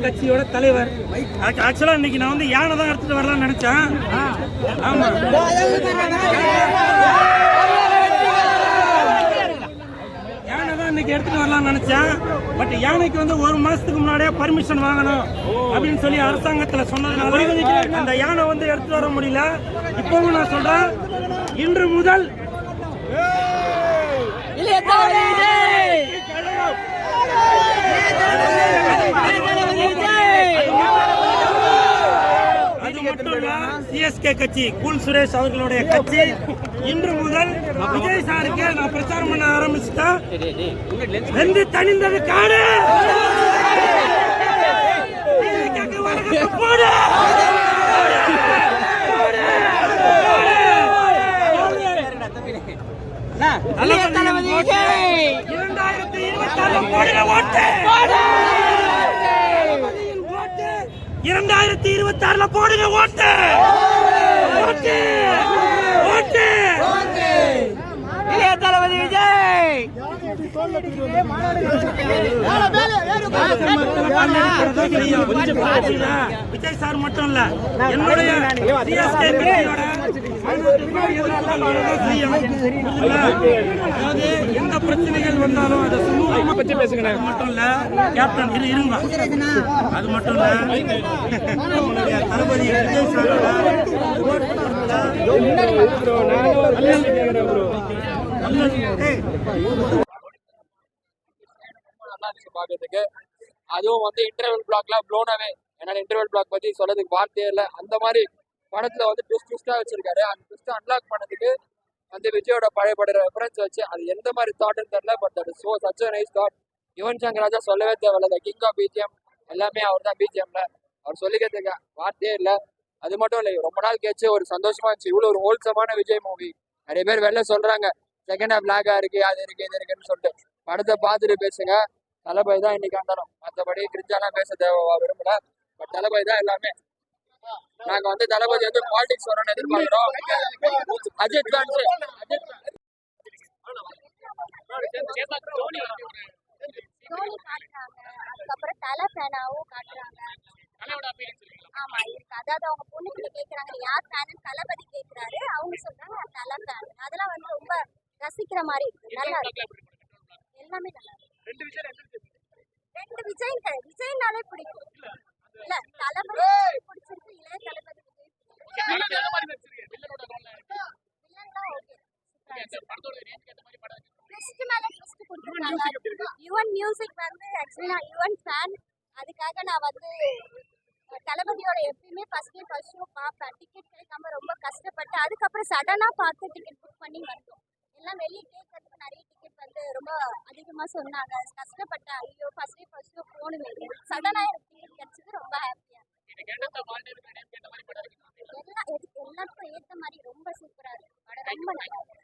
கட்சியோட தலைவர். ஆக்சுவலா இன்னைக்கு நான் வந்து யானை தான் எடுத்துட்டு வரலாம்னு நினைச்சேன். ஆமா, யானை தான் இன்னைக்கு எடுத்துட்டு வரலாம்னு நினைச்சேன். பட் யானைக்கு வந்து 1 மாசத்துக்கு முன்னாடியே பர்மிஷன் வாங்கணும் அப்படின்னு சொல்லி அரசாங்கத்துல சொன்னதுனால அந்த யானை வந்து எடுத்துட்டு வர முடியல. இப்பவும் நான் சொல்றேன், இன்று முதல் சிஎஸ்கே கட்சி கூல் சுரேஷ் அவர்களுடைய கட்சி இன்று முதல் விஜய் சாருக்கு நான் பிரச்சாரம் பண்ண ஆரம்பிச்சுட்டேன். வெந்து தணிந்தது காடு போடு. 2026 போடுங்க ஓட்டு. இளைய தளபதி விஜய். விஜய் சார் மட்டும் இல்ல, என்னுடைய எந்த பிரச்சனைகள் வந்தாலும் அதை சுமூகமா பற்றி பேசுங்க. மட்டும் இல்ல கேப்டன் இருங்க, அது மட்டும் இல்ல தளபதி விஜய் பாக்குறதுக்கு. அதுவும் வந்து இன்டர்வல் பிளாக்ல ப்ளோனாவே. என்னால இன்டர்வல் பிளாக் பத்தி சொல்றதுக்கு வார்த்தையே இல்லை. அந்த மாதிரி படத்துல வந்து ட்விஸ்டா வச்சிருக்காரு. அந்த ட்விஸ்ட் அன்லாக் பண்ணதுக்கு வந்து விஜயோட பழைய பட ரெஃபரன்ஸ் வச்சு அது எந்த மாதிரி தாட்னு தெரியல. பட் அது so such a nice thought. Yuvan Shankar Raja சொல்லவே தேவையில்ல. கிங் ஆஃப் பிஜிஎம் எல்லாமே அவர் தான். பிஜிஎம்ல அவர் சொல்லிக்கிறதுக்கு வார்த்தையே இல்லை. அது மட்டும் இல்லை, ரொம்ப நாள் கேச்சு ஒரு சந்தோஷமா இருந்துச்சு. இவ்வளவு ஒரு ஹோல்சமான விஜய் மூவி. நிறைய பேர் வெளில சொல்றாங்க செகண்ட் ஹாஃப் லாகா இருக்கு, அது இருக்கு, இது இருக்குன்னு சொல்லிட்டு. படத்தை பார்த்துட்டு பேசுங்க. தளபதி தான் இன்னைக்கு வந்தாலும், மற்றபடி கிரிஞ்சாலாம் பேச தேவை விரும்பல. பட் தளபதி தான் எல்லாமே. நாங்க வந்து தளபதி வந்து பாலிடிக்ஸ் வரணும்னு எதிர்பார்க்கிறோம். அஜித் தான் அதுக்கப்புறம் தலை ஃபேனாவும் காட்டுறாங்க. ஆமா இருக்கு. அதாவது அவங்க பொண்ணுகிட்ட கேக்குறாங்க யார் ஃபேன், தளபதி கேக்குறாரு. அவங்க சொல்றாங்க தலை ஃபேன். அதெல்லாம் வந்து ரொம்ப ரசிக்கிற மாதிரி இருக்கு. நல்லா இருக்கு, எல்லாமே நல்லா இருக்கு. ரெண்டு விஜய்னாலே பிடிக்கும். இல்ல தளபதி பிடிச்சிருக்கு, இளைய தளபதி யுவன் மியூசிக் வந்து ஆக்சுவலி நான் யுவன் ஃபேன். அதுக்காக நான் வந்து தளபதியோட எப்பயுமே ஃபர்ஸ்ட் ஷோ பார்ப்பேன். டிக்கெட் கிடைக்காம ரொம்ப கஷ்டப்பட்டு அதுக்கப்புறம் சடனா பார்த்து டிக்கெட் புக் பண்ணி வந்தோம். எல்லாம் வெளியே கேட்கறதுக்கு நிறைய டிக்கெட் வந்து ரொம்ப அதிகமா சொன்னாங்க. கஷ்டப்பட்டேன். ஐயோ ஃபர்ஸ்ட் ஷோ போகணுமே. சடனா எனக்கு டிக்கெட் கிடைச்சது. ரொம்ப ஹாப்பியா. எல்லாத்துக்கும் ஏற்ற மாதிரி ரொம்ப சூப்பரா இருக்கு படம். ரொம்ப நல்லா இருக்கு.